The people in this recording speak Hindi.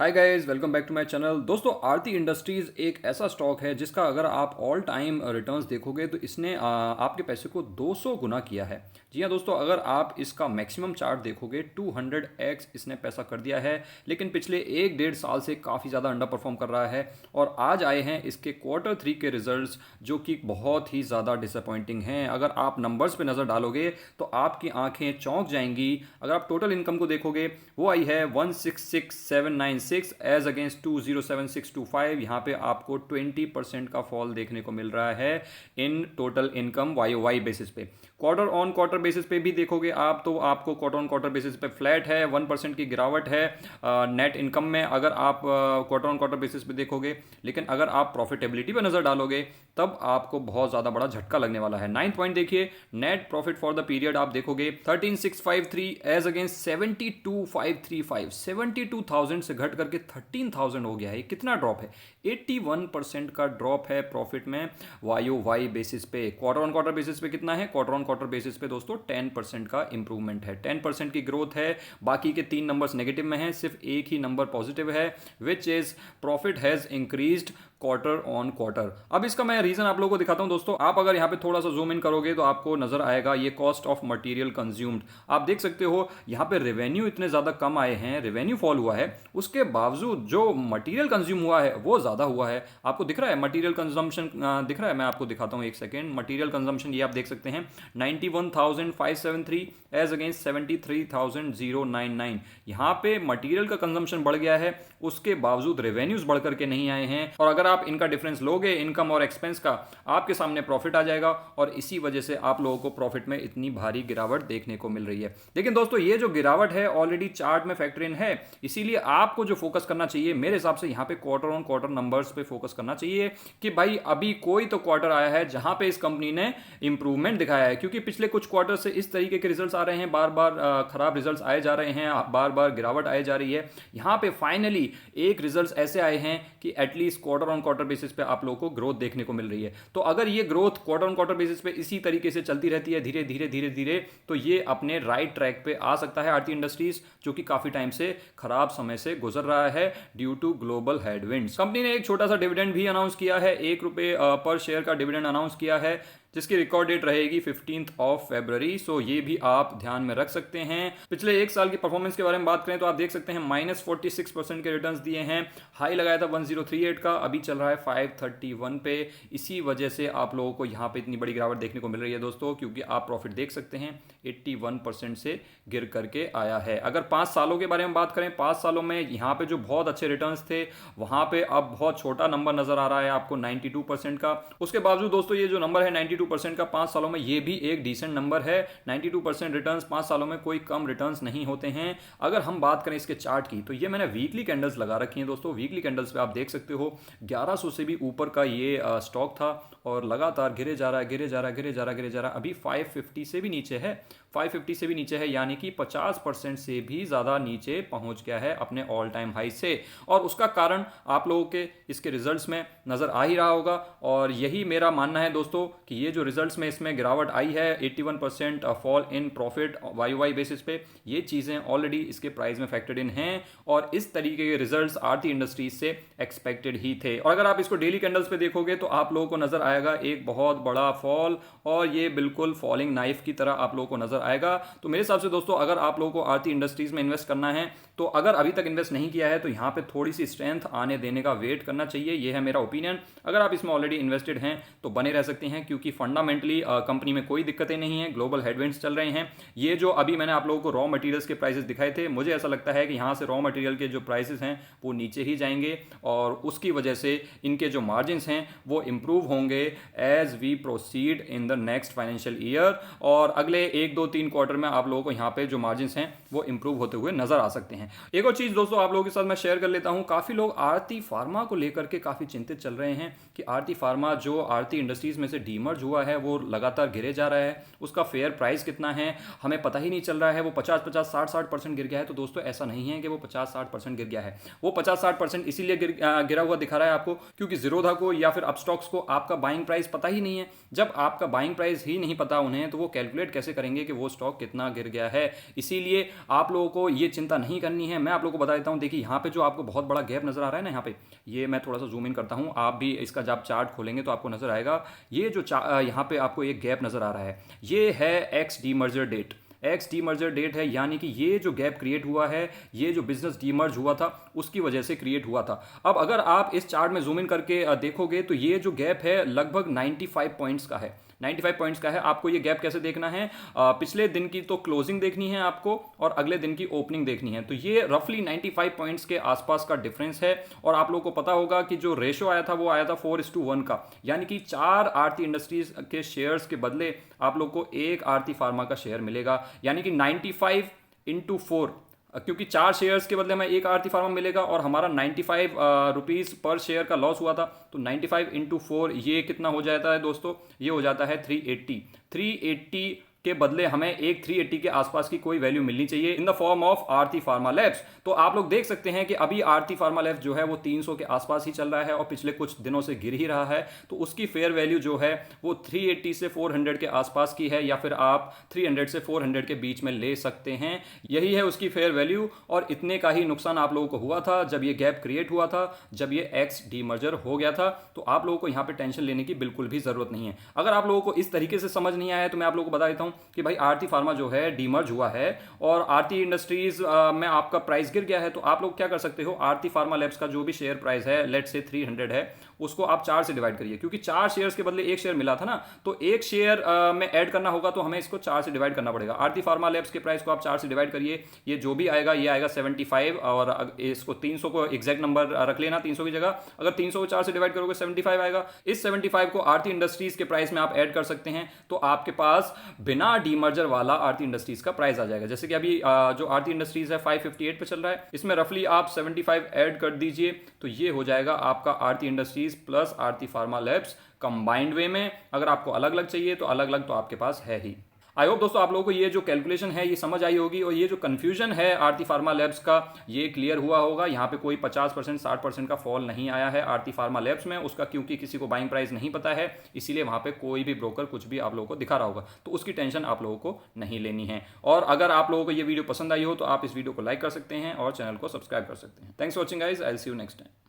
Hi guys, welcome back to my channel. दोस्तों, आरती इंडस्ट्रीज एक ऐसा स्टॉक है जिसका अगर आप ऑल टाइम रिटर्न्स देखोगे तो इसने आपके पैसे को 200 गुना किया है। जी हाँ दोस्तों, अगर आप इसका मैक्सिमम चार्ट देखोगे 200x इसने पैसा कर दिया है। लेकिन पिछले एक डेढ़ साल से काफ़ी ज़्यादा अंडर परफॉर्म कर रहा है और आज आए हैं इसके क्वार्टर 3 के रिजल्ट्स जो कि बहुत ही ज़्यादा डिसअपॉइंटिंग हैं। अगर आप नंबर्स पे नज़र डालोगे तो आपकी आंखें चौंक जाएंगी। अगर आप टोटल इनकम को देखोगे वो आई है 166,796 एज अगेंस्ट 207,625। यहाँ पे आपको 20% का फॉल देखने को मिल रहा है in total income Y basis पे। क्वार्टर ऑन क्वार्टर बेसिस पे भी देखोगे आप तो आपको क्वार्टर ऑन क्वार्टर बेसिस पे फ्लैट है, 1% की गिरावट है नेट इनकम में अगर आप क्वार्टर ऑन क्वार्टर बेसिस पे देखोगे। लेकिन अगर आप प्रॉफिटेबिलिटी पे नजर डालोगे तब आपको बहुत ज़्यादा बड़ा झटका लगने वाला है। 9th पॉइंट देखिए, net profit for the period आप देखोगे 13,653 एज अगेंस्ट 72,535। 72,000 से घट करके 13,000 हो गया है। कितना ड्रॉप है? 81% का ड्रॉप है प्रॉफिट में वाई बेसिस पे। क्वार्टर ऑन क्वार्टर बेसिस पे कितना है? क्वार्टर ऑन क्वार्टर बेसिस पे दोस्तों 10% का इंप्रूवमेंट है, 10% की ग्रोथ है। बाकी के 3 नंबर्स नेगेटिव में हैं, सिर्फ एक ही नंबर पॉजिटिव है, which is profit has increased quarter on quarter. अब इसका मैं रीजन आप लोगों को दिखाता हूं दोस्तों। आप अगर यहां पे थोड़ा सा जूम इन करोगे तो आपको नजर आएगा ये कॉस्ट ऑफ मटेरियल कंज्यूम्ड। आप देख सकते हो यहां पे रेवेन्यू इतने ज्यादा कम आए हैं, रेवेन्यू फॉल हुआ है, उसके बावजूद जो मटेरियल कंज्यूम हुआ है वो ज्यादा हुआ है। आपको दिख रहा है मटेरियल कंजम्पशन दिख रहा है? मैं आपको दिखाता हूं एक सेकेंड। मटेरियल कंजम्पशन ये आप देख सकते हैं 91,573 एज अगेंस्ट 73,099। यहां पे मटेरियल का कंजम्पशन बढ़ गया है, उसके बावजूद रेवेन्यूज बढ़ करके नहीं आए हैं। और अगर आप इनका डिफरेंस लोगे इनकम और एक्सपेंस का, आपके सामने प्रॉफिट आ जाएगा और इसी वजह से आप लोगों को प्रॉफिट में इतनी भारी गिरावट देखने को मिल रही है। लेकिन दोस्तों ये जो गिरावट है ऑलरेडी चार्ट में फैक्टर इन है, इसीलिए आपको जो फोकस करना चाहिए मेरे हिसाब से यहाँ पे क्वार्टर ऑन क्वार्टर नंबर्स पे फोकस करना चाहिए कि भाई अभी कोई तो क्वार्टर आया है जहां पे इस कंपनी ने इंप्रूवमेंट दिखाया है। क्योंकि पिछले कुछ क्वार्टर से इस तरीके के रिजल्ट्स आ रहे हैं, बार बार खराब रिजल्ट्स आए जा रहे हैं, बार बार गिरावट आए जा रही है। यहां पे फाइनली एक रिजल्ट्स ऐसे आए हैं कि at least quarter on quarter basis पे आप लोगों को ग्रोथ देखने को मिल रही है। तो अगर ये growth quarter on quarter basis पे इसी तरीके से चलती रहती है धीरे धीरे धीरे धीरे, तो ये अपने राइट ट्रैक पे आ सकता है आरती इंडस्ट्रीज, जो कि काफी टाइम से खराब समय से गुजर रहा है due to global headwinds. Company ने एक छोटा सा डिविडेंड भी अनाउंस किया है, ₹1 पर शेयर का डिविडेंड अनाउंस किया है, जिसकी रिकॉर्ड डेट रहेगी 15 फरवरी। सो ये भी आप ध्यान में रख सकते हैं। पिछले एक साल की परफॉर्मेंस के बारे में बात करें तो आप देख सकते हैं -46% के रिटर्न्स दिए हैं। हाई लगाया था 1038 का, अभी चल रहा है 531 पे। इसी वजह से आप लोगों को यहाँ पे इतनी बड़ी गिरावट देखने को मिल रही है दोस्तों, क्योंकि आप प्रॉफिट देख सकते हैं 81% से गिर करके आया है। अगर 5 सालों के बारे में बात करें, 5 सालों में यहाँ पे जो बहुत अच्छे रिटर्न्स थे वहां पे अब बहुत छोटा नंबर नजर आ रहा है आपको 92% का। उसके बावजूद दोस्तों ये जो नंबर है 92% का 5 सालों में, ये भी एक डिसेंट नंबर है। 92% रिटर्न्स 5 सालों में कोई कम रिटर्न्स नहीं होते हैं। अगर हम बात करें इसके चार्ट की तो ये मैंने वीकली कैंडल्स लगा रखी हैं दोस्तों। वीकली कैंडल्स पे आप देख सकते हो 1100 से भी ऊपर का ये स्टॉक था और लगातार गिरे जा रहा है, गिरे जा रहा है, गिरे जा रहा है, गिरे जा रहा है। अभी 550 से भी नीचे है, 550 से भी नीचे है, यानी कि 50% से भी ज़्यादा नीचे पहुंच गया है अपने ऑल टाइम हाई से। और उसका कारण आप लोगों के इसके रिजल्ट्स में नज़र आ ही रहा होगा। और यही मेरा मानना है दोस्तों कि ये जो रिजल्ट्स में इसमें गिरावट आई है 81% fall in profit Y basis पे, ये चीज़ें ऑलरेडी इसके प्राइस में फैक्टर्ड इन हैं और इस तरीके के रिजल्ट्स आरती इंडस्ट्रीज से एक्सपेक्टेड ही थे। और अगर आप इसको डेली कैंडल्स पे देखोगे तो आप लोगों को नज़र आएगा एक बहुत बड़ा फॉल, और ये बिल्कुल फॉलिंग नाइफ की तरह आप लोगों को नजर आएगा। तो मेरे हिसाब से दोस्तों अगर आप लोगों को आरती इंडस्ट्रीज में इन्वेस्ट करना है तो अगर अभी तक इन्वेस्ट नहीं किया है तो यहाँ पे थोड़ी सी स्ट्रेंथ आने देने का वेट करना चाहिए। ये है मेरा ओपिनियन। अगर आप इसमें ऑलरेडी इन्वेस्टेड हैं तो बने रह सकते हैं, क्योंकि फंडामेंटली कंपनी में कोई दिक्कतें नहीं है, ग्लोबल हेडविंड्स चल रहे हैं। ये जो अभी मैंने आप लोगों को रॉ मटेरियल्स के प्राइसेस दिखाए थे, मुझे ऐसा लगता है कि यहाँ से रॉ मटेरियल के जो प्राइसेस हैं वो नीचे ही जाएंगे और उसकी वजह से इनके जो मार्जिन्स हैं वो इंप्रूव होंगे as we proceed in the next financial year. और अगले 1 2 3 क्वार्टर में आप लोगों को यहाँ पे जो मार्जिन्स हैं वो इंप्रूव होते हुए नजर आ सकते हैं। एक और चीज दोस्तों आप लोगों के साथ मैं शेयर कर लेता हूँ। काफी लोग आरती फार्मा को लेकर के काफी चिंतित चल रहे हैं कि आरती फार्मा जो आरती इंडस्ट्रीज में से डीमर्ज हुआ है वो लगातार गिरे जा रहा है, उसका फेयर प्राइस कितना है हमें पता ही नहीं चल रहा है, वो 50-50 60-60% गिर गया है। तो दोस्तों ऐसा नहीं है कि वो 50-60% गिर गया है, वो 50-60% इसीलिए गिरा हुआ दिखा रहा है आपको क्योंकि जीरोधा को या फिर अपस्टॉक्स को आपका बाइंग प्राइस पता ही नहीं है। जब आपका बाइंग प्राइस ही नहीं पता उन्हें तो वो कैलकुलेट कैसे करेंगे कि वो स्टॉक कितना गिर गया है। इसीलिए आप लोगों को ये चिंता नहीं करनी है। मैं आप लोगों को बता देता हूँ, देखिए यहाँ पे जो आपको बहुत बड़ा गैप नजर आ रहा है ना, यहाँ पे ये मैं थोड़ा सा जूम इन करता हूँ, आप भी इसका जब चार्ट खोलेंगे तो आपको नजर आएगा, ये जो यहाँ पे आपको एक गैप नजर आ रहा है, ये है ex demerger date. Ex demerger date है, यानी कि ये जो गैप क्रिएट हुआ है, ये जो बिजनेस डीमर्ज हुआ था उसकी वजह से क्रिएट हुआ था। अब अगर आप इस चार्ट में जूम इन करके देखोगे तो ये जो गैप है लगभग 95 पॉइंट्स का है, 95 पॉइंट्स का है। आपको ये गैप कैसे देखना है, पिछले दिन की तो क्लोजिंग देखनी है आपको और अगले दिन की ओपनिंग देखनी है। तो ये रफली 95 पॉइंट्स के आसपास का डिफरेंस है। और आप लोगों को पता होगा कि जो रेशो आया था वो आया था 4:1 का, यानी कि 4 आरती इंडस्ट्रीज के शेयर्स के बदले आप लोग को 1 आरती फार्मा का शेयर मिलेगा, यानी कि 95/4, क्योंकि 4 शेयर्स के बदले हमें 1 आरती फार्मा मिलेगा और हमारा 95 रुपीज़ पर शेयर का लॉस हुआ था। तो 95/4 ये कितना हो जाता है दोस्तों, ये हो जाता है 380 के बदले हमें एक 380 के आसपास की कोई वैल्यू मिलनी चाहिए in the form of Aarti pharma labs. तो आप लोग देख सकते हैं कि अभी आरती फार्मा लैब्स जो है वो 300 के आसपास ही चल रहा है और पिछले कुछ दिनों से गिर ही रहा है। तो उसकी फेयर वैल्यू जो है वो 380 से 400 के आसपास की है, या फिर आप 300 से 400 के बीच में ले सकते हैं, यही है उसकी फेयर वैल्यू। और इतने का ही नुकसान आप लोगों को हुआ था जब ये गैप क्रिएट हुआ था, जब ये एक्स डीमर्जर हो गया था। तो आप लोगों को यहाँ पे टेंशन लेने की बिल्कुल भी जरूरत नहीं है। अगर आप लोगों को इस तरीके से समझ नहीं आया है तो मैं आप लोगों को बता देता हूँ कि भाई आरती फार्मा जो है डीमर्ज हुआ है और आरती इंडस्ट्रीज में आपका प्राइस गिर गया है। तो आप लोग क्या कर सकते हो, आरती फार्मा लैब्स का जो भी शेयर प्राइस है, लेट से 300 है, उसको आप 4 से डिवाइड करिए, क्योंकि 4 शेयर्स के बदले 1 शेयर मिला था ना, तो 1 शेयर में ऐड करना होगा, तो हमें इसको 4 से डिवाइड करना पड़ेगा। आरती फार्मा लैब्स के प्राइस को आप 4 से डिवाइड करिए, ये जो भी आएगा ये आएगा 75, और इसको 300 को एग्जैक्ट नंबर रख लेना, 300 की जगह अगर 300 को 4 से डिवाइड करोगे 75 आएगा। इस 75 को आरती इंडस्ट्रीज के प्राइस में आप ऐड कर सकते हैं, तो आपके पास बिना डीमर्जर वाला आरती इंडस्ट्रीज का प्राइस आ जाएगा। जैसे कि अभी जो आरती इंडस्ट्रीज है 558 पे चल रहा है, इसमें रफली आप 75 ऐड कर दीजिए, तो ये हो जाएगा आपका आरती इंडस्ट्रीज प्लस आरती फार्मा लैब्स कंबाइंड वे में। अगर आपको अलग अलग चाहिए तो अलग अलग तो आपके पास है ही। आई होप दोस्तों आप लोगों को ये जो कैलकुलेशन है ये समझ आई होगी, और ये जो कंफ्यूजन है आरती फार्मा लैब्स का ये क्लियर हुआ होगा। यहाँ पे कोई 50% 60% का फॉल नहीं आया है आरती फार्मा लैब्स में, उसका क्योंकि किसी को बाइंग प्राइस नहीं पता है, इसीलिए वहाँ पे कोई भी ब्रोकर कुछ भी आप लोगों को दिखा रहा होगा, तो उसकी टेंशन आप लोगों को नहीं लेनी है। और अगर आप लोगों को ये वीडियो पसंद आई हो तो आप इस वीडियो को लाइक कर सकते हैं और चैनल को सब्सक्राइब कर सकते हैं। Thanks for watching guys, I will see you next time.